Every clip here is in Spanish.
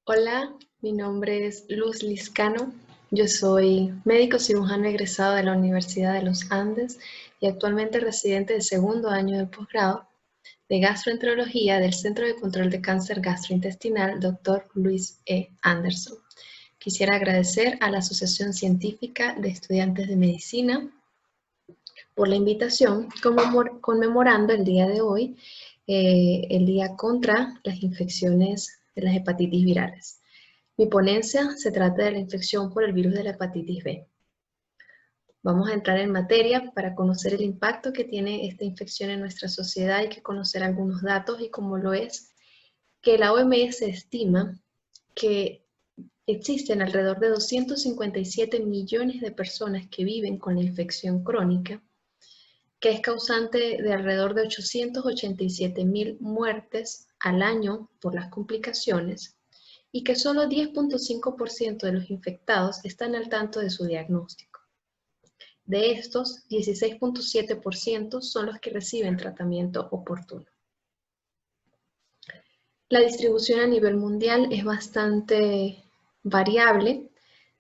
Hola, mi nombre es Luz Liscano. Yo soy médico cirujano egresado de la Universidad de los Andes y actualmente residente de segundo año de posgrado de gastroenterología del Centro de Control de Cáncer Gastrointestinal Dr. Luis E. Anderson. Quisiera agradecer a la Asociación Científica de Estudiantes de Medicina por la invitación, conmemorando el día de hoy, el Día contra las Infecciones de las Hepatitis Virales. Mi ponencia se trata de la infección por el virus de la hepatitis B. Vamos a entrar en materia para conocer el impacto que tiene esta infección en nuestra sociedad. Hay que conocer algunos datos y como lo es, que la OMS estima que existen alrededor de 257 millones de personas que viven con la infección crónica, que es causante de alrededor de 887.000 muertes al año por las complicaciones, y que solo 10.5% de los infectados están al tanto de su diagnóstico. De estos, 16.7% son los que reciben tratamiento oportuno. La distribución a nivel mundial es bastante variable,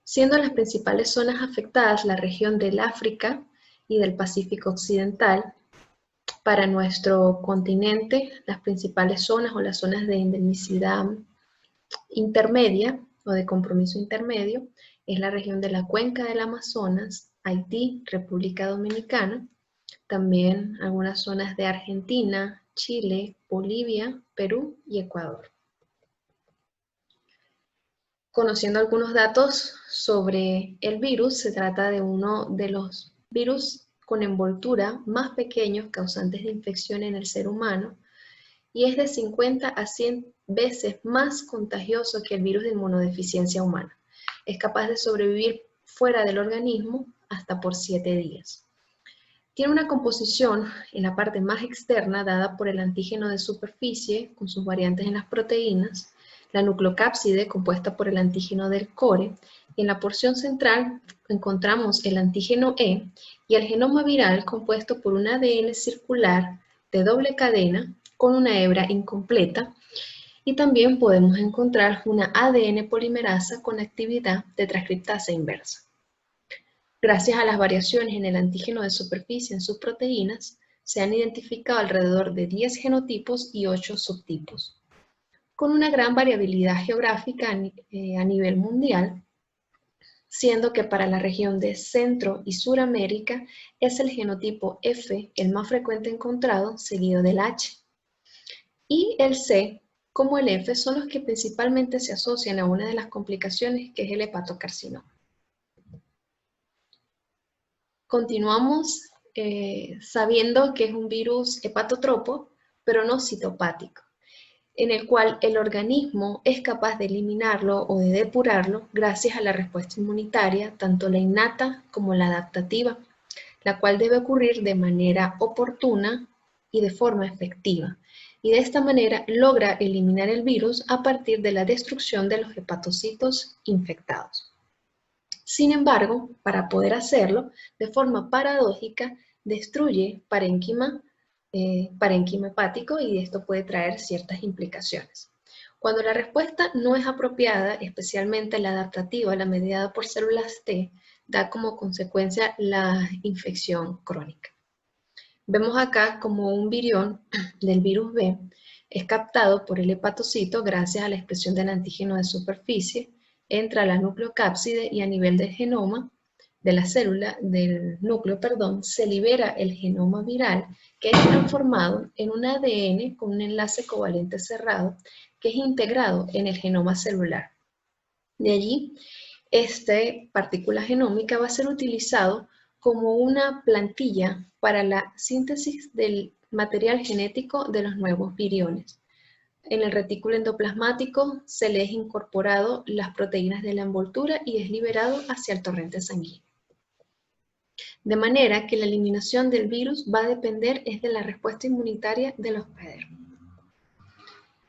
siendo las principales zonas afectadas la región del África y del Pacífico Occidental. Para nuestro continente, las principales zonas o las zonas de endemicidad intermedia o de compromiso intermedio es la región de la cuenca del Amazonas, Haití, República Dominicana, también algunas zonas de Argentina, Chile, Bolivia, Perú y Ecuador. Conociendo algunos datos sobre el virus, se trata de uno de los virus con envoltura más pequeños causantes de infección en el ser humano, y es de 50 a 100 veces más contagioso que el virus de inmunodeficiencia humana. Es capaz de sobrevivir fuera del organismo hasta por 7 días. Tiene una composición en la parte más externa dada por el antígeno de superficie con sus variantes en las proteínas, la nucleocápside compuesta por el antígeno del core, y en la porción central encontramos el antígeno E y el genoma viral compuesto por un ADN circular de doble cadena con una hebra incompleta, y también podemos encontrar una ADN polimerasa con actividad de transcriptasa inversa. Gracias a las variaciones en el antígeno de superficie en sus proteínas, se han identificado alrededor de 10 genotipos y 8 subtipos, con una gran variabilidad geográfica a nivel mundial, siendo que para la región de Centro y Suramérica es el genotipo F el más frecuente encontrado, seguido del H. Y el C, como el F, son los que principalmente se asocian a una de las complicaciones, que es el hepatocarcinoma. Continuamos sabiendo que es un virus hepatotropo, pero no citopático, en el cual el organismo es capaz de eliminarlo o de depurarlo gracias a la respuesta inmunitaria, tanto la innata como la adaptativa, la cual debe ocurrir de manera oportuna y de forma efectiva. Y de esta manera logra eliminar el virus a partir de la destrucción de los hepatocitos infectados. Sin embargo, para poder hacerlo, de forma paradójica, destruye parénquima hepático, y esto puede traer ciertas implicaciones. Cuando la respuesta no es apropiada, especialmente la adaptativa, la mediada por células T, da como consecuencia la infección crónica. Vemos acá como un virión del virus B es captado por el hepatocito gracias a la expresión del antígeno de superficie, entra a la nucleocápside y a nivel del genoma, de la célula, del núcleo, se libera el genoma viral, que es transformado en un ADN con un enlace covalente cerrado que es integrado en el genoma celular. De allí, esta partícula genómica va a ser utilizado como una plantilla para la síntesis del material genético de los nuevos viriones. En el retículo endoplasmático se le es incorporado las proteínas de la envoltura y es liberado hacia el torrente sanguíneo. De manera que la eliminación del virus va a depender de la respuesta inmunitaria del hospedero.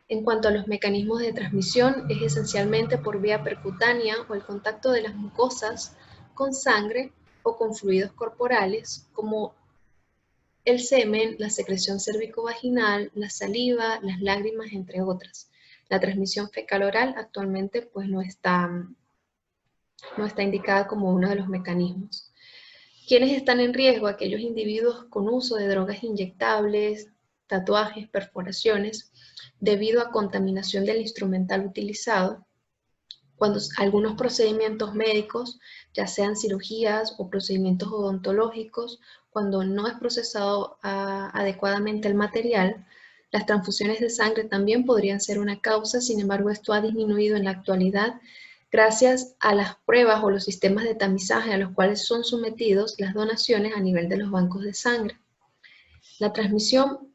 En cuanto a los mecanismos de transmisión, es esencialmente por vía percutánea o el contacto de las mucosas con sangre o con fluidos corporales, como el semen, la secreción cérvico-vaginal, la saliva, las lágrimas, entre otras. La transmisión fecal-oral actualmente pues no está indicada como uno de los mecanismos. ¿Quiénes están en riesgo? Aquellos individuos con uso de drogas inyectables, tatuajes, perforaciones, debido a contaminación del instrumental utilizado, cuando algunos procedimientos médicos, ya sean cirugías o procedimientos odontológicos, cuando no es procesado adecuadamente el material, las transfusiones de sangre también podrían ser una causa. Sin embargo, esto ha disminuido en la actualidad gracias a las pruebas o los sistemas de tamizaje a los cuales son sometidos las donaciones a nivel de los bancos de sangre. La transmisión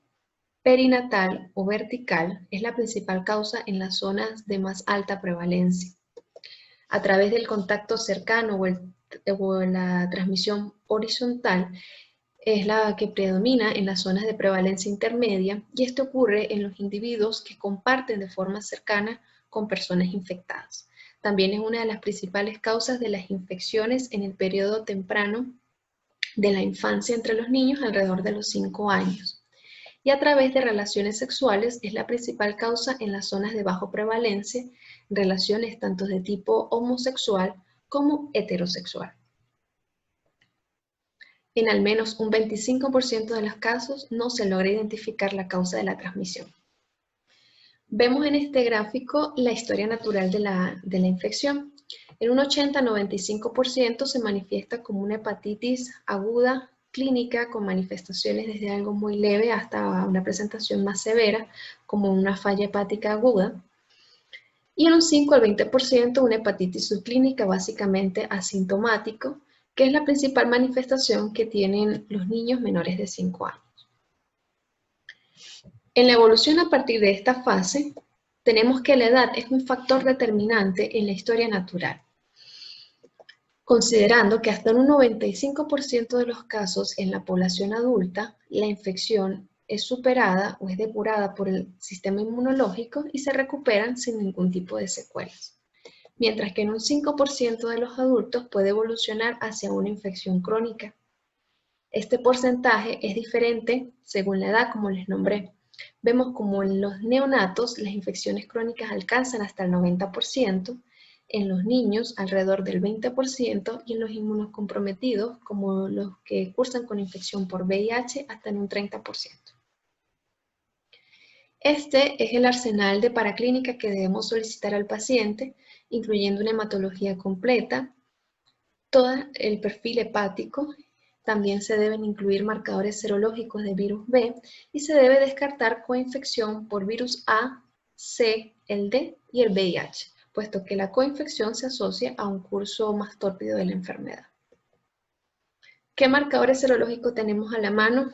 perinatal o vertical es la principal causa en las zonas de más alta prevalencia. A través del contacto cercano o la transmisión horizontal es la que predomina en las zonas de prevalencia intermedia, y esto ocurre en los individuos que comparten de forma cercana con personas infectadas. También es una de las principales causas de las infecciones en el periodo temprano de la infancia entre los niños, alrededor de los 5 años. Y a través de relaciones sexuales es la principal causa en las zonas de bajo prevalencia, relaciones tanto de tipo homosexual como heterosexual. En al menos un 25% de los casos no se logra identificar la causa de la transmisión. Vemos en este gráfico la historia natural de la infección. En un 80-95% se manifiesta como una hepatitis aguda clínica con manifestaciones desde algo muy leve hasta una presentación más severa, como una falla hepática aguda. Y en un 5 al 20% una hepatitis subclínica, básicamente asintomático, que es la principal manifestación que tienen los niños menores de 5 años. En la evolución a partir de esta fase, tenemos que la edad es un factor determinante en la historia natural, considerando que hasta en un 95% de los casos en la población adulta, la infección es superada o es depurada por el sistema inmunológico y se recuperan sin ningún tipo de secuelas. Mientras que en un 5% de los adultos puede evolucionar hacia una infección crónica. Este porcentaje es diferente según la edad, como les nombré. Vemos como en los neonatos las infecciones crónicas alcanzan hasta el 90%, en los niños alrededor del 20% y en los inmunocomprometidos, como los que cursan con infección por VIH, hasta en un 30%. Este es el arsenal de paraclínica que debemos solicitar al paciente, incluyendo una hematología completa, todo el perfil hepático. También se deben incluir marcadores serológicos de virus B y se debe descartar coinfección por virus A, C, el D y el VIH, puesto que la coinfección se asocia a un curso más tórpido de la enfermedad. ¿Qué marcadores serológicos tenemos a la mano?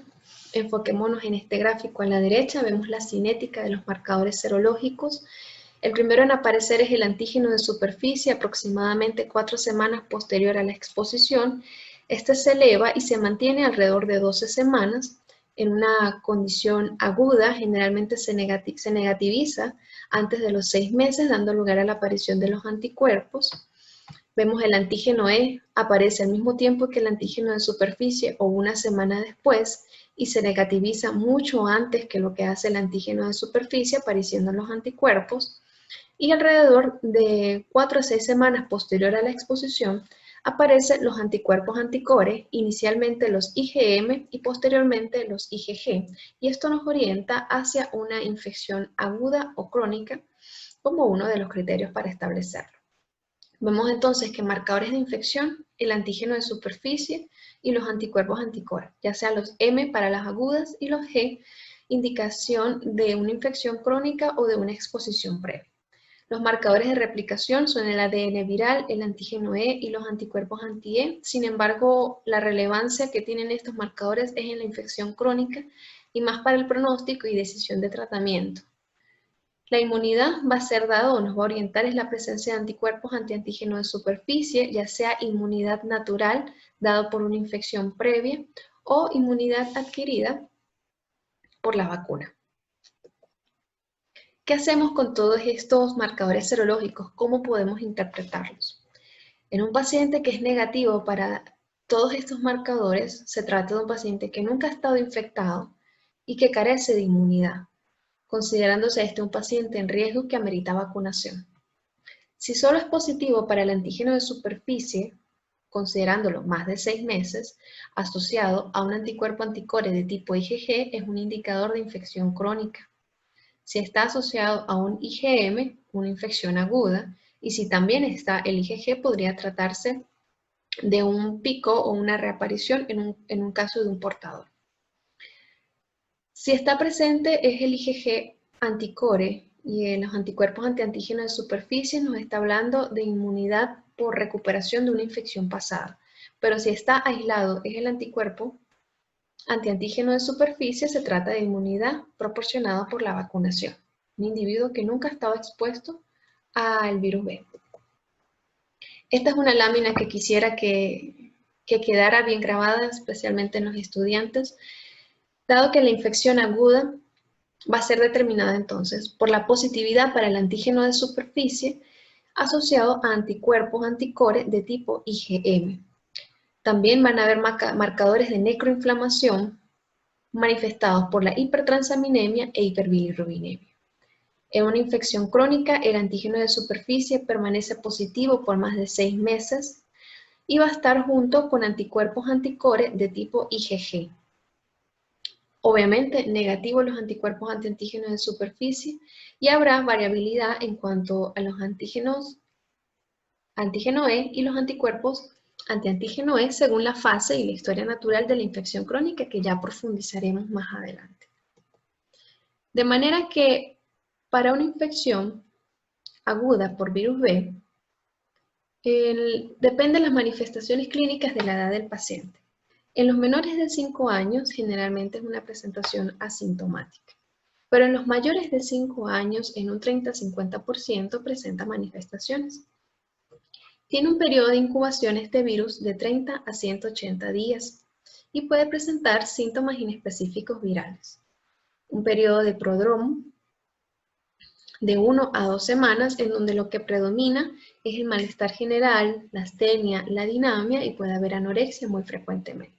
Enfoquémonos en este gráfico. A la derecha vemos la cinética de los marcadores serológicos. El primero en aparecer es el antígeno de superficie, aproximadamente 4 semanas posterior a la exposición. Este se eleva y se mantiene alrededor de 12 semanas. En una condición aguda, generalmente se negativiza antes de los 6 meses, dando lugar a la aparición de los anticuerpos. Vemos el antígeno E, aparece al mismo tiempo que el antígeno de superficie o una semana después, y se negativiza mucho antes que lo que hace el antígeno de superficie, apareciendo los anticuerpos. Y alrededor de 4 a 6 semanas posterior a la exposición, aparecen los anticuerpos anticore, inicialmente los IgM y posteriormente los IgG, y esto nos orienta hacia una infección aguda o crónica como uno de los criterios para establecerlo. Vemos entonces que marcadores de infección, el antígeno de superficie y los anticuerpos anticore, ya sea los M para las agudas y los G, indicación de una infección crónica o de una exposición previa. Los marcadores de replicación son el ADN viral, el antígeno E y los anticuerpos anti-E. Sin embargo, la relevancia que tienen estos marcadores es en la infección crónica y más para el pronóstico y decisión de tratamiento. La inmunidad va a ser dada o nos va a orientar es la presencia de anticuerpos anti-antígeno de superficie, ya sea inmunidad natural dado por una infección previa o inmunidad adquirida por la vacuna. ¿Qué hacemos con todos estos marcadores serológicos? ¿Cómo podemos interpretarlos? En un paciente que es negativo para todos estos marcadores, se trata de un paciente que nunca ha estado infectado y que carece de inmunidad. considerándose este un paciente en riesgo que amerita vacunación. Si solo es positivo para el antígeno de superficie, considerándolo más de 6 meses, asociado a un anticuerpo anticore de tipo IgG, es un indicador de infección crónica. Si está asociado a un IgM, una infección aguda, y si también está el IgG, podría tratarse de un pico o una reaparición en un caso de un portador. Si está presente es el IgG anticore y en los anticuerpos antiantígenos de superficie nos está hablando de inmunidad por recuperación de una infección pasada. Pero si está aislado es el anticuerpo antiantígeno de superficie, se trata de inmunidad proporcionada por la vacunación. Un individuo que nunca ha estado expuesto al virus B. Esta es una lámina que quisiera que quedara bien grabada, especialmente en los estudiantes, dado que la infección aguda va a ser determinada entonces por la positividad para el antígeno de superficie asociado a anticuerpos anticore de tipo IgM. También van a haber marcadores de necroinflamación manifestados por la hipertransaminemia e hiperbilirrubinemia. En una infección crónica, el antígeno de superficie permanece positivo por más de 6 meses y va a estar junto con anticuerpos anticore de tipo IgG. Obviamente, negativos los anticuerpos antiantígenos de superficie y habrá variabilidad en cuanto a los antígenos antígeno E y los anticuerpos antiantígeno E según la fase y la historia natural de la infección crónica que ya profundizaremos más adelante. De manera que para una infección aguda por virus B, depende de las manifestaciones clínicas de la edad del paciente. En los menores de 5 años generalmente es una presentación asintomática, pero en los mayores de 5 años en un 30-50% presenta manifestaciones. Tiene un periodo de incubación este virus de 30 a 180 días y puede presentar síntomas inespecíficos virales. Un periodo de prodromo de 1 a 2 semanas en donde lo que predomina es el malestar general, la astenia, la dinamia y puede haber anorexia muy frecuentemente.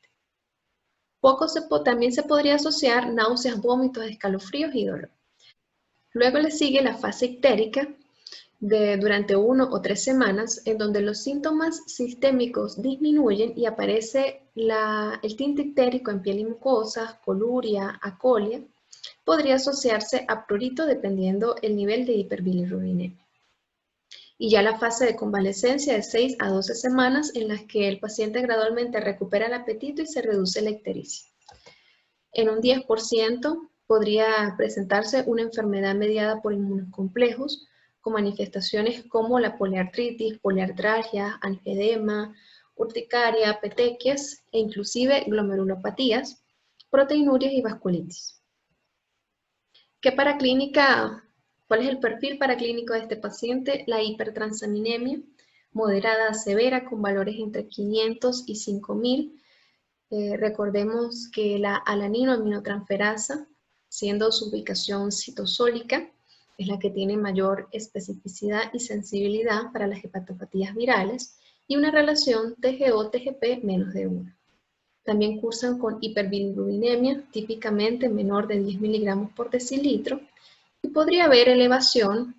También se podría asociar náuseas, vómitos, escalofríos y dolor. Luego le sigue la fase ictérica durante 1 o 3 semanas en donde los síntomas sistémicos disminuyen y aparece el tinte ictérico en piel y mucosas, coluria, acolia. Podría asociarse a prurito dependiendo el nivel de hiperbilirrubinemia. Y ya la fase de convalecencia de 6 a 12 semanas en las que el paciente gradualmente recupera el apetito y se reduce la ictericia. En un 10% podría presentarse una enfermedad mediada por inmunocomplejos con manifestaciones como la poliartritis, poliartralgia, angiedema, urticaria, petequias e inclusive glomerulopatías, proteinurias y vasculitis. ¿Cuál es el perfil paraclínico de este paciente? La hipertransaminemia moderada a severa con valores entre 500 y 5000. Recordemos que la alaninoaminotransferasa, siendo su ubicación citosólica, es la que tiene mayor especificidad y sensibilidad para las hepatopatías virales y una relación TGO-TGP menos de 1. También cursan con hiperbilirrubinemia, típicamente menor de 10 miligramos por decilitro, y podría haber elevación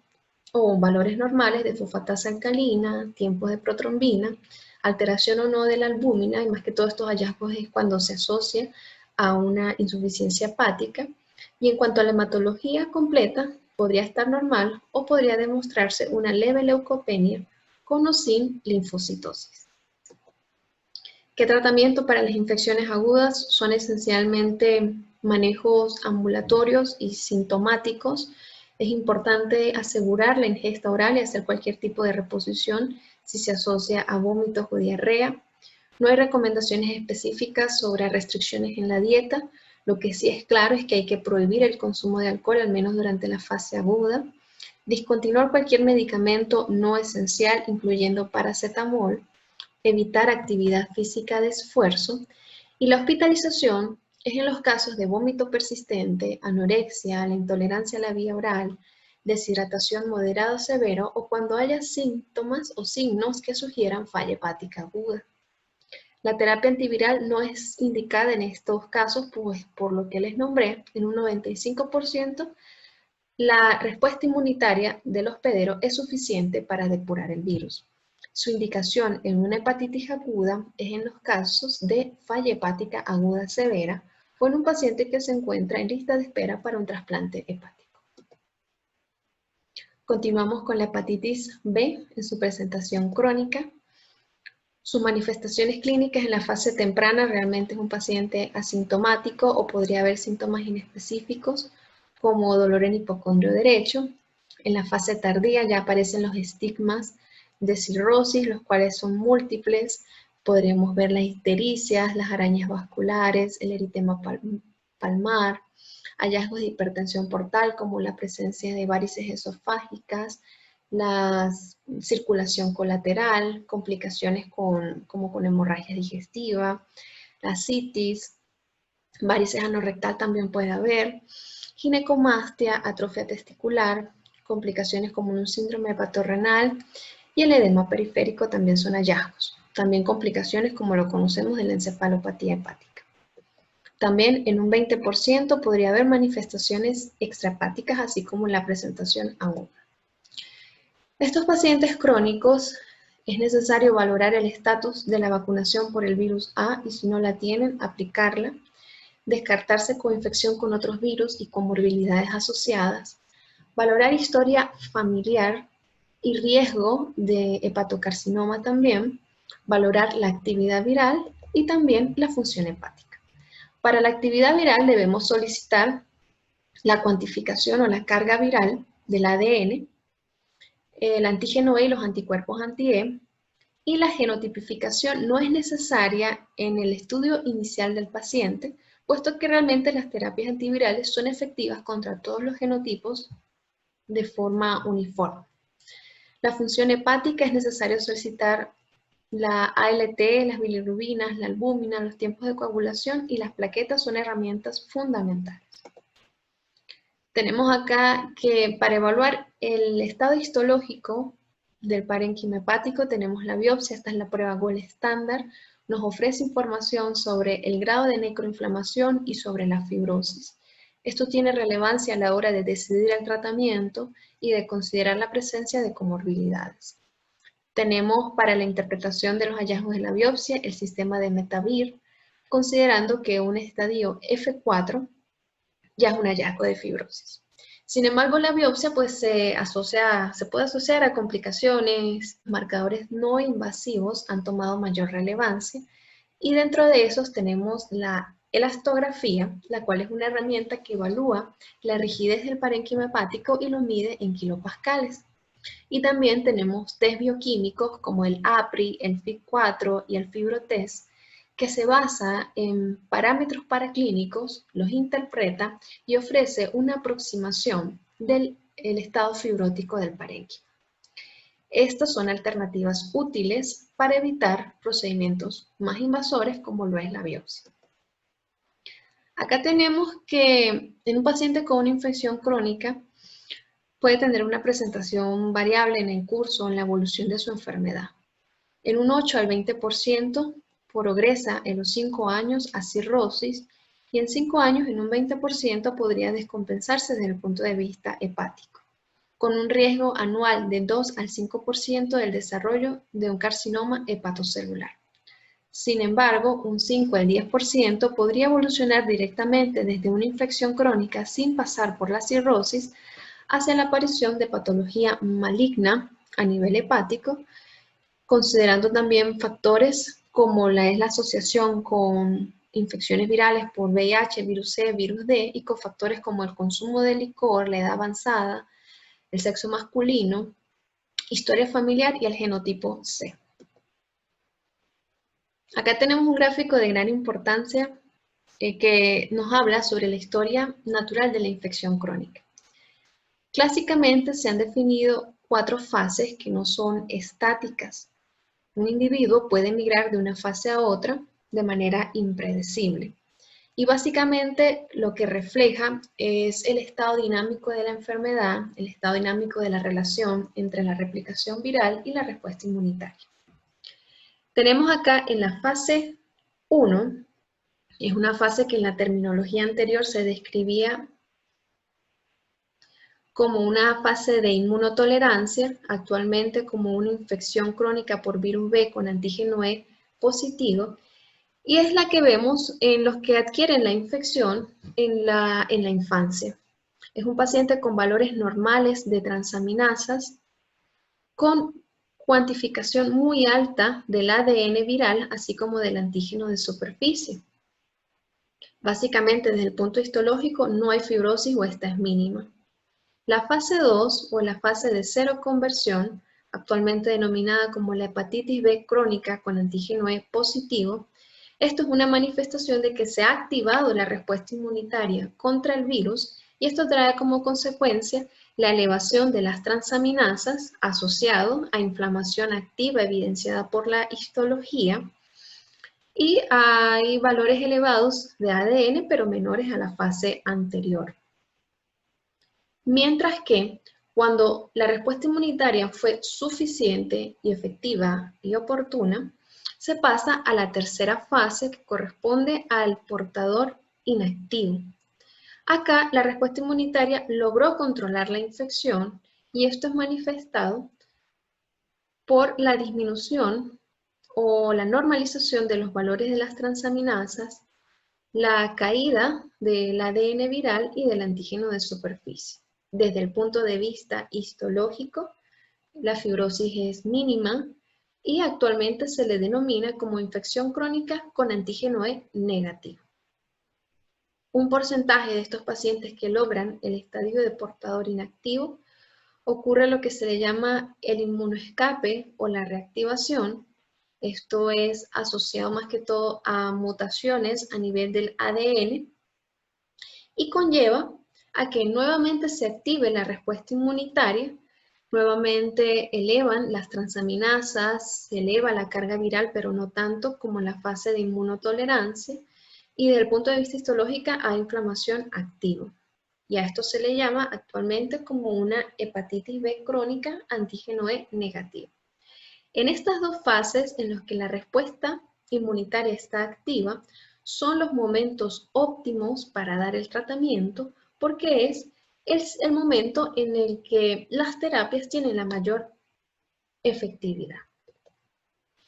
o valores normales de fosfatasa alcalina, tiempos de protrombina, alteración o no de la albúmina, y más que todos estos hallazgos es cuando se asocia a una insuficiencia hepática. Y en cuanto a la hematología completa, podría estar normal o podría demostrarse una leve leucopenia con o sin linfocitosis. ¿Qué tratamiento para las infecciones agudas? Son esencialmente manejos ambulatorios y sintomáticos. Es importante asegurar la ingesta oral y hacer cualquier tipo de reposición si se asocia a vómitos o diarrea. No hay recomendaciones específicas sobre restricciones en la dieta. Lo que sí es claro es que hay que prohibir el consumo de alcohol, al menos durante la fase aguda. Discontinuar cualquier medicamento no esencial, incluyendo paracetamol. Evitar actividad física de esfuerzo, y la hospitalización es en los casos de vómito persistente, anorexia, la intolerancia a la vía oral, deshidratación moderada o severo o cuando haya síntomas o signos que sugieran falla hepática aguda. La terapia antiviral no es indicada en estos casos, pues por lo que les nombré, en un 95% La respuesta inmunitaria del hospedero es suficiente para depurar el virus. Su indicación en una hepatitis aguda es en los casos de falla hepática aguda severa o en un paciente que se encuentra en lista de espera para un trasplante hepático. Continuamos con la hepatitis B en su presentación crónica. Sus manifestaciones clínicas en la fase temprana realmente es un paciente asintomático o podría haber síntomas inespecíficos como dolor en hipocondrio derecho. En la fase tardía ya aparecen los estigmas de cirrosis, los cuales son múltiples. Podremos ver las ictericias, las arañas vasculares, el eritema palmar, hallazgos de hipertensión portal como la presencia de varices esofágicas, la circulación colateral, complicaciones como con hemorragia digestiva, la citis, varices anorrectal también puede haber, ginecomastia, atrofia testicular, complicaciones como un síndrome hepatorrenal y el edema periférico también son hallazgos. También complicaciones como lo conocemos de la encefalopatía hepática. También en un 20% podría haber manifestaciones extrahepáticas, así como en la presentación aguda. Estos pacientes crónicos es necesario valorar el estatus de la vacunación por el virus A y si no la tienen, aplicarla, descartarse coinfección con otros virus y comorbilidades asociadas, valorar historia familiar y riesgo de hepatocarcinoma también, valorar la actividad viral y también la función hepática. Para la actividad viral debemos solicitar la cuantificación o la carga viral del ADN, el antígeno E y los anticuerpos anti-E, y la genotipificación no es necesaria en el estudio inicial del paciente, puesto que realmente las terapias antivirales son efectivas contra todos los genotipos de forma uniforme. La función hepática es necesario solicitar la ALT, las bilirrubinas, la albúmina, los tiempos de coagulación y las plaquetas son herramientas fundamentales. Tenemos acá que para evaluar el estado histológico del parénquima hepático tenemos la biopsia, esta es la prueba Gold estándar, nos ofrece información sobre el grado de necroinflamación y sobre la fibrosis. Esto tiene relevancia a la hora de decidir el tratamiento y de considerar la presencia de comorbilidades. Tenemos para la interpretación de los hallazgos de la biopsia el sistema de Metavir, considerando que un estadio F4 ya es un hallazgo de fibrosis. Sin embargo, la biopsia pues, se puede asociar a complicaciones, marcadores no invasivos han tomado mayor relevancia y dentro de esos tenemos la elastografía, la cual es una herramienta que evalúa la rigidez del parénquima hepático y lo mide en kilopascales. Y también tenemos test bioquímicos como el APRI, el FIB4 y el FibroTest, que se basa en parámetros paraclínicos, los interpreta y ofrece una aproximación del estado fibrótico del parénquima. Estas son alternativas útiles para evitar procedimientos más invasores como lo es la biopsia. Acá tenemos que en un paciente con una infección crónica puede tener una presentación variable en el curso, en la evolución de su enfermedad. En un 8 al 20% progresa en los 5 años a cirrosis y en 5 años en un 20% podría descompensarse desde el punto de vista hepático, con un riesgo anual de 2 al 5% del desarrollo de un carcinoma hepatocelular. Sin embargo, un 5 al 10% podría evolucionar directamente desde una infección crónica sin pasar por la cirrosis hacia la aparición de patología maligna a nivel hepático, considerando también factores como es la asociación con infecciones virales por VIH, virus C, virus D, y cofactores como el consumo de licor, la edad avanzada, el sexo masculino, historia familiar y el genotipo C. Acá tenemos un gráfico de gran importancia que nos habla sobre la historia natural de la infección crónica. Clásicamente se han definido 4 fases que no son estáticas. Un individuo puede migrar de una fase a otra de manera impredecible. Y básicamente lo que refleja es el estado dinámico de la enfermedad, el estado dinámico de la relación entre la replicación viral y la respuesta inmunitaria. Tenemos acá en la fase 1, es una fase que en la terminología anterior se describía como una fase de inmunotolerancia, actualmente como una infección crónica por virus B con antígeno E positivo, y es la que vemos en los que adquieren la infección en la infancia. Es un paciente con valores normales de transaminasas, con cuantificación muy alta del ADN viral, así como del antígeno de superficie. Básicamente, desde el punto histológico, no hay fibrosis o esta es mínima. La fase 2 o la fase de cero conversión, actualmente denominada como la hepatitis B crónica con antígeno E positivo, esto es una manifestación de que se ha activado la respuesta inmunitaria contra el virus y esto trae como consecuencia la elevación de las transaminasas asociado a inflamación activa evidenciada por la histología y hay valores elevados de ADN pero menores a la fase anterior. Mientras que cuando la respuesta inmunitaria fue suficiente y efectiva y oportuna, se pasa a la tercera fase que corresponde al portador inactivo. Acá la respuesta inmunitaria logró controlar la infección y esto es manifestado por la disminución o la normalización de los valores de las transaminasas, la caída del ADN viral y del antígeno de superficie. Desde el punto de vista histológico, la fibrosis es mínima y actualmente se le denomina como infección crónica con antígeno E negativo. Un porcentaje de estos pacientes que logran el estadio de portador inactivo ocurre lo que se le llama el inmunoescape o la reactivación. Esto es asociado más que todo a mutaciones a nivel del ADN y conlleva a que nuevamente se active la respuesta inmunitaria, nuevamente elevan las transaminasas, se eleva la carga viral, pero no tanto como la fase de inmunotolerancia, y desde el punto de vista histológico hay inflamación activa. Y a esto se le llama actualmente como una hepatitis B crónica antígeno E negativo. En estas dos fases en las que la respuesta inmunitaria está activa, son los momentos óptimos para dar el tratamiento porque es el momento en el que las terapias tienen la mayor efectividad.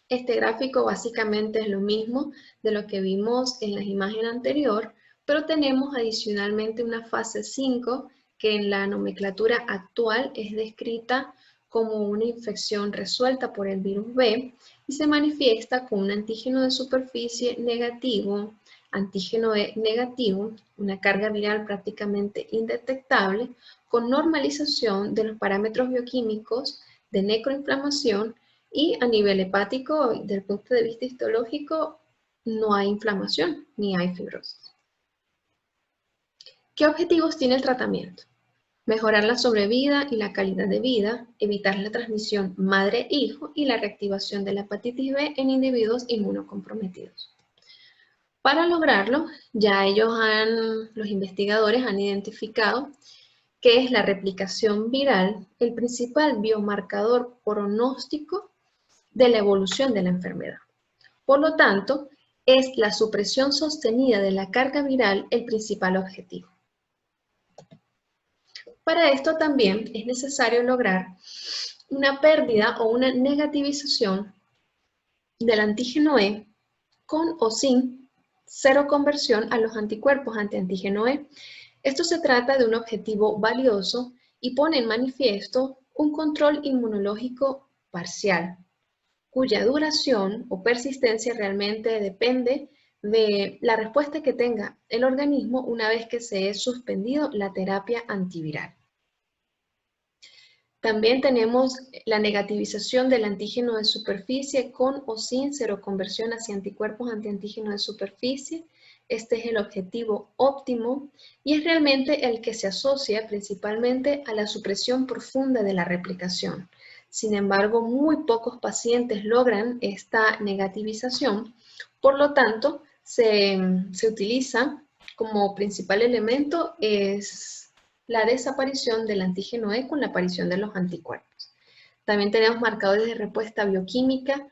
Este gráfico básicamente es lo mismo de lo que vimos en la imagen anterior, pero tenemos adicionalmente una fase 5 que en la nomenclatura actual es descrita como una infección resuelta por el virus B y se manifiesta con un antígeno de superficie negativo, antígeno E negativo, una carga viral prácticamente indetectable, con normalización de los parámetros bioquímicos de necroinflamación y a nivel hepático, desde el punto de vista histológico, no hay inflamación ni hay fibrosis. ¿Qué objetivos tiene el tratamiento? Mejorar la sobrevida y la calidad de vida, evitar la transmisión madre-hijo y la reactivación de la hepatitis B en individuos inmunocomprometidos. Para lograrlo, ya los investigadores han identificado que es la replicación viral el principal biomarcador pronóstico de la evolución de la enfermedad. Por lo tanto, es la supresión sostenida de la carga viral el principal objetivo. Para esto también es necesario lograr una pérdida o una negativización del antígeno E con o sin cero conversión a los anticuerpos anti-antígeno E. Esto se trata de un objetivo valioso y pone en manifiesto un control inmunológico parcial, cuya duración o persistencia realmente depende de la respuesta que tenga el organismo una vez que se ha suspendido la terapia antiviral. También tenemos la negativización del antígeno de superficie con o sin seroconversión hacia anticuerpos antiantígeno de superficie. Este es el objetivo óptimo y es realmente el que se asocia principalmente a la supresión profunda de la replicación. Sin embargo, muy pocos pacientes logran esta negativización, por lo tanto, se utiliza como principal elemento es la desaparición del antígeno E con la aparición de los anticuerpos. También tenemos marcadores de respuesta bioquímica,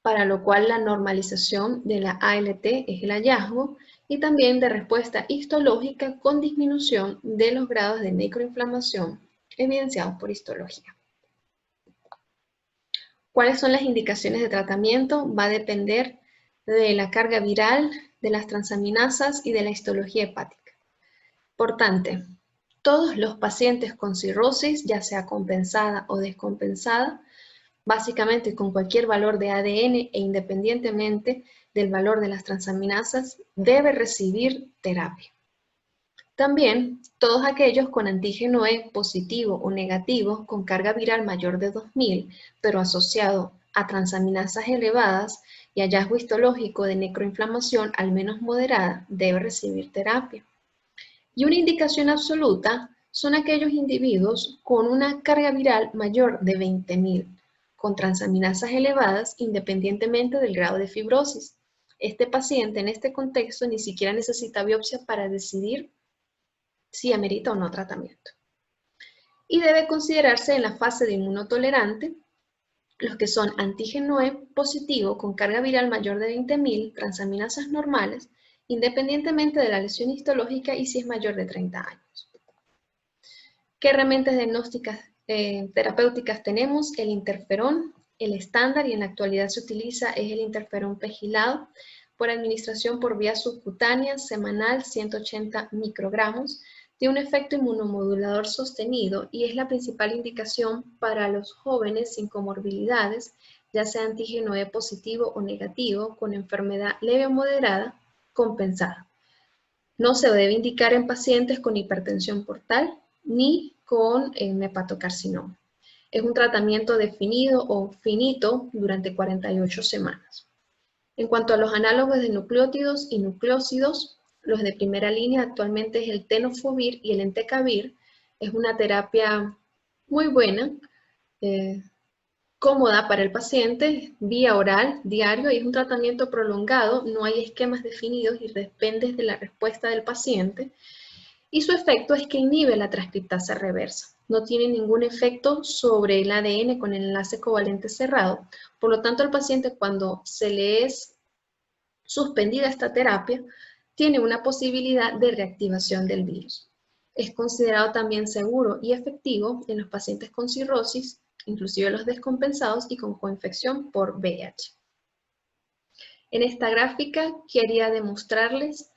para lo cual la normalización de la ALT es el hallazgo, y también de respuesta histológica con disminución de los grados de necroinflamación evidenciados por histología. ¿Cuáles son las indicaciones de tratamiento? Va a depender de la carga viral, de las transaminasas y de la histología hepática. Importante, todos los pacientes con cirrosis, ya sea compensada o descompensada, básicamente con cualquier valor de ADN e independientemente del valor de las transaminasas, debe recibir terapia. También, todos aquellos con antígeno E positivo o negativo con carga viral mayor de 2000, pero asociado a transaminasas elevadas y hallazgo histológico de necroinflamación al menos moderada, debe recibir terapia. Y una indicación absoluta son aquellos individuos con una carga viral mayor de 20.000, con transaminasas elevadas independientemente del grado de fibrosis. Este paciente en este contexto ni siquiera necesita biopsia para decidir si amerita o no tratamiento. Y debe considerarse en la fase de inmunotolerante los que son antígeno E positivo con carga viral mayor de 20.000, transaminasas normales, independientemente de la lesión histológica y si es mayor de 30 años. ¿Qué herramientas diagnósticas terapéuticas tenemos? El interferón, el estándar y en la actualidad se utiliza es el interferón pegilado por administración por vía subcutánea semanal 180 microgramos. Tiene un efecto inmunomodulador sostenido y es la principal indicación para los jóvenes sin comorbilidades, ya sea antígeno E positivo o negativo, con enfermedad leve o moderada, compensada. No se debe indicar en pacientes con hipertensión portal ni con hepatocarcinoma. Es un tratamiento definido o finito durante 48 semanas. En cuanto a los análogos de nucleótidos y nucleósidos, los de primera línea actualmente es el tenofovir y el entecavir. Es una terapia muy buena, cómoda para el paciente, vía oral, diario, y es un tratamiento prolongado, no hay esquemas definidos y depende de la respuesta del paciente. Y su efecto es que inhibe la transcriptasa reversa. No tiene ningún efecto sobre el ADN con el enlace covalente cerrado. Por lo tanto, el paciente cuando se le es suspendida esta terapia, tiene una posibilidad de reactivación del virus. Es considerado también seguro y efectivo en los pacientes con cirrosis, inclusive los descompensados y con coinfección por VIH. En esta gráfica quería demostrarles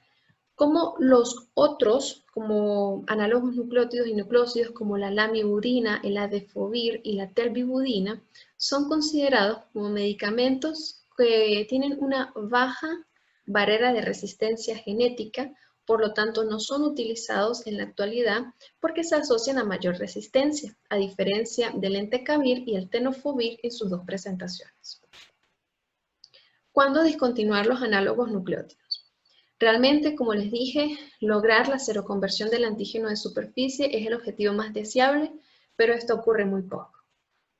cómo los otros, como análogos nucleótidos y nucleósidos, como la lamivudina, el adefovir y la telvibudina, son considerados como medicamentos que tienen una baja barrera de resistencia genética, por lo tanto no son utilizados en la actualidad porque se asocian a mayor resistencia, a diferencia del entecavir y el tenofovir en sus dos presentaciones. ¿Cuándo discontinuar los análogos nucleótidos? Realmente, como les dije, lograr la seroconversión del antígeno de superficie es el objetivo más deseable, pero esto ocurre muy poco.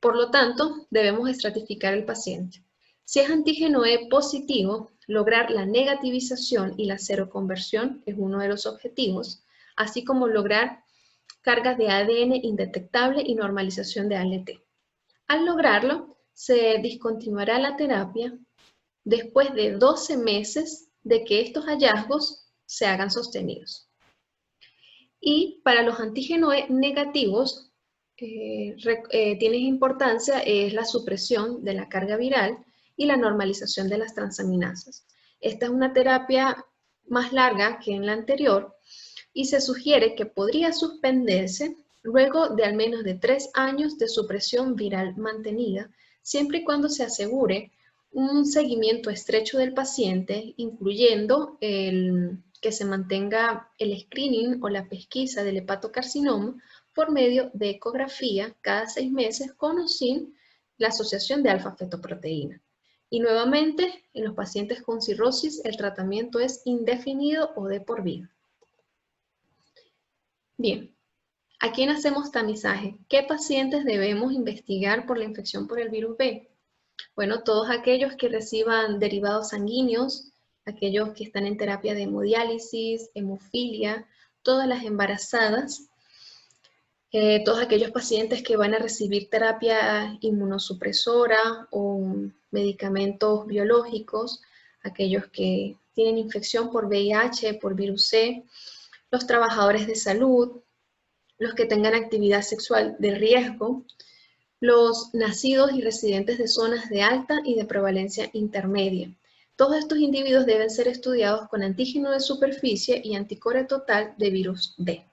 Por lo tanto, debemos estratificar el paciente. Si es antígeno E positivo, lograr la negativización y la seroconversión es uno de los objetivos, así como lograr cargas de ADN indetectable y normalización de ALT. Al lograrlo, se discontinuará la terapia después de 12 meses de que estos hallazgos se hagan sostenidos. Y para los antígenos E negativos, tiene importancia es la supresión de la carga viral y la normalización de las transaminasas. Esta es una terapia más larga que en la anterior y se sugiere que podría suspenderse luego de al menos de 3 años de supresión viral mantenida, siempre y cuando se asegure un seguimiento estrecho del paciente, incluyendo que se mantenga el screening o la pesquisa del hepatocarcinoma por medio de ecografía cada 6 meses con o sin la asociación de alfa-fetoproteína. Y nuevamente, en los pacientes con cirrosis, el tratamiento es indefinido o de por vida. Bien, ¿a quién hacemos tamizaje? ¿Qué pacientes debemos investigar por la infección por el virus B? Bueno, todos aquellos que reciban derivados sanguíneos, aquellos que están en terapia de hemodiálisis, hemofilia, todas las embarazadas, todos aquellos pacientes que van a recibir terapia inmunosupresora o medicamentos biológicos, aquellos que tienen infección por VIH, por virus C, los trabajadores de salud, los que tengan actividad sexual de riesgo, los nacidos y residentes de zonas de alta y de prevalencia intermedia. Todos estos individuos deben ser estudiados con antígeno de superficie y anticore total de virus B.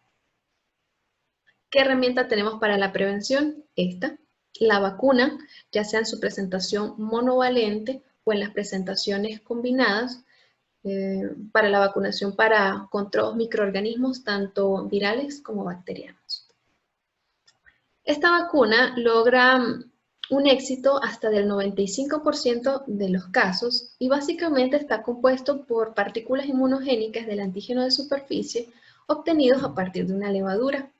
¿Qué herramienta tenemos para la prevención? Esta, la vacuna, ya sea en su presentación monovalente o en las presentaciones combinadas, para la vacunación contra los microorganismos, tanto virales como bacterianos. Esta vacuna logra un éxito hasta del 95% de los casos y básicamente está compuesto por partículas inmunogénicas del antígeno de superficie obtenidos a partir de una levadura.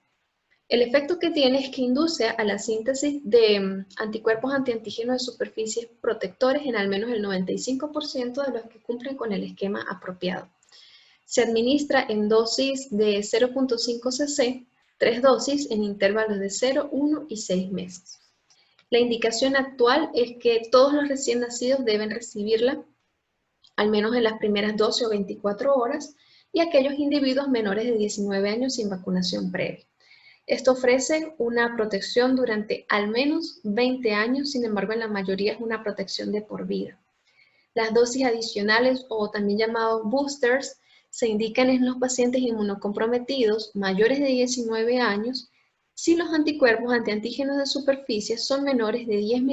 El efecto que tiene es que induce a la síntesis de anticuerpos antiantígenos de superficie protectores en al menos el 95% de los que cumplen con el esquema apropiado. Se administra en dosis de 0.5 cc, 3 dosis en intervalos de 0, 1 y 6 meses. La indicación actual es que todos los recién nacidos deben recibirla al menos en las primeras 12 o 24 horas y aquellos individuos menores de 19 años sin vacunación previa. Esto ofrece una protección durante al menos 20 años, sin embargo en la mayoría es una protección de por vida. Las dosis adicionales o también llamados boosters se indican en los pacientes inmunocomprometidos mayores de 19 años si los anticuerpos antiantígenos de superficie son menores de 10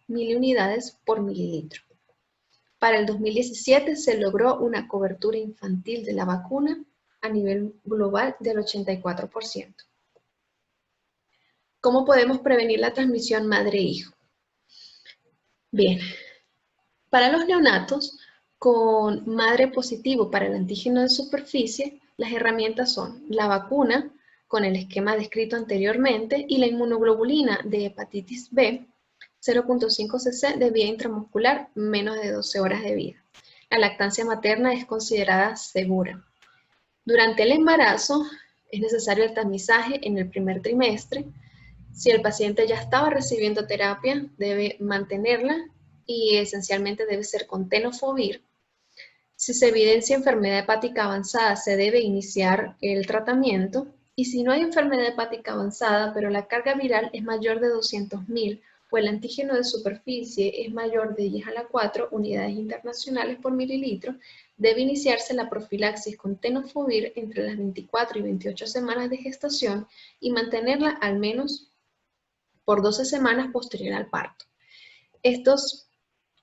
miliunidades por mililitro. Para el 2017 se logró una cobertura infantil de la vacuna a nivel global del 84%. ¿Cómo podemos prevenir la transmisión madre-hijo? Bien, para los neonatos con madre positivo para el antígeno de superficie, las herramientas son la vacuna con el esquema descrito anteriormente y la inmunoglobulina de hepatitis B, 0.5 cc de vía intramuscular, menos de 12 horas de vida. La lactancia materna es considerada segura. Durante el embarazo es necesario el tamizaje en el primer trimestre. Si el paciente ya estaba recibiendo terapia, debe mantenerla y esencialmente debe ser con tenofovir. Si se evidencia enfermedad hepática avanzada, se debe iniciar el tratamiento. Y si no hay enfermedad hepática avanzada, pero la carga viral es mayor de 200.000 o el antígeno de superficie es mayor de 10 a la 4 unidades internacionales por mililitro, debe iniciarse la profilaxis con tenofovir entre las 24 y 28 semanas de gestación y mantenerla al menos por 12 semanas posterior al parto. Estos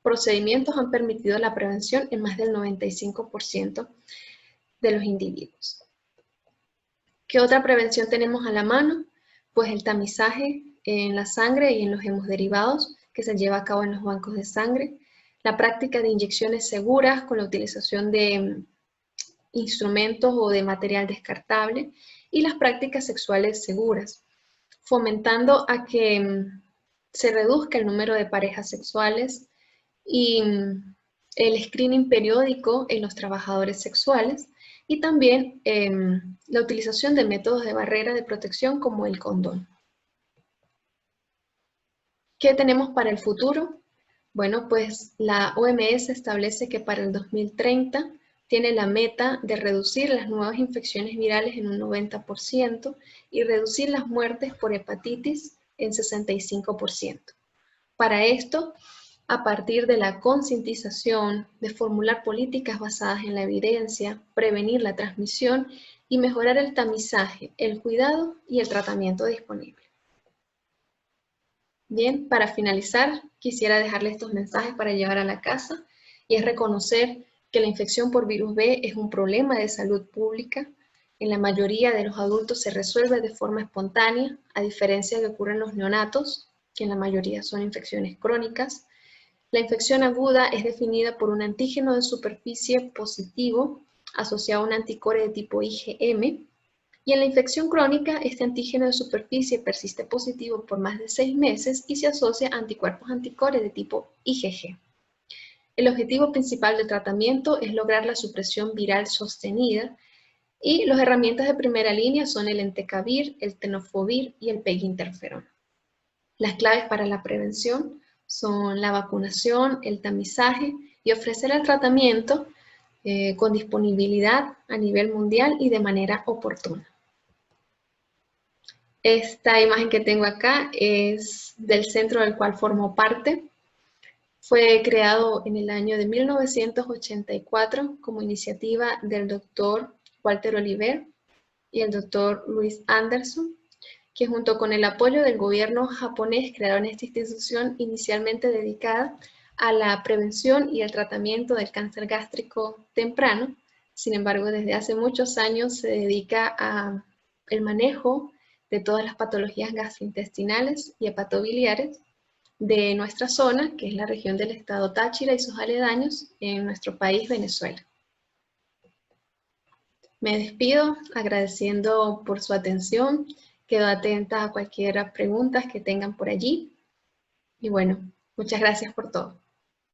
procedimientos han permitido la prevención en más del 95% de los individuos. ¿Qué otra prevención tenemos a la mano? Pues el tamizaje en la sangre y en los hemoderivados que se lleva a cabo en los bancos de sangre, la práctica de inyecciones seguras con la utilización de instrumentos o de material descartable y las prácticas sexuales seguras, fomentando a que se reduzca el número de parejas sexuales y el screening periódico en los trabajadores sexuales y también la utilización de métodos de barrera de protección como el condón. ¿Qué tenemos para el futuro? Bueno, pues la OMS establece que para el 2030 tiene la meta de reducir las nuevas infecciones virales en un 90% y reducir las muertes por hepatitis en 65%. Para esto, a partir de la concientización, de formular políticas basadas en la evidencia, prevenir la transmisión y mejorar el tamizaje, el cuidado y el tratamiento disponible. Bien, para finalizar, quisiera dejarle estos mensajes para llevar a la casa y es reconocer que la infección por virus B es un problema de salud pública. En la mayoría de los adultos se resuelve de forma espontánea, a diferencia de que ocurre en los neonatos, que en la mayoría son infecciones crónicas. La infección aguda es definida por un antígeno de superficie positivo asociado a un anticore de tipo IgM, y en la infección crónica este antígeno de superficie persiste positivo por más de 6 meses y se asocia a anticuerpos anticore de tipo IgG. El objetivo principal del tratamiento es lograr la supresión viral sostenida y las herramientas de primera línea son el entecavir, el tenofovir y el peginterferón. Las claves para la prevención son la vacunación, el tamizaje y ofrecer el tratamiento con disponibilidad a nivel mundial y de manera oportuna. Esta imagen que tengo acá es del centro del cual formo parte. Fue creado en el año de 1984 como iniciativa del doctor Walter Oliver y el doctor Louis Anderson, que junto con el apoyo del gobierno japonés crearon esta institución inicialmente dedicada a la prevención y el tratamiento del cáncer gástrico temprano. Sin embargo, desde hace muchos años se dedica al manejo de todas las patologías gastrointestinales y hepatobiliares de nuestra zona, que es la región del estado Táchira y sus aledaños en nuestro país, Venezuela. Me despido agradeciendo por su atención. Quedo atenta a cualquier pregunta que tengan por allí. Y bueno, muchas gracias por todo.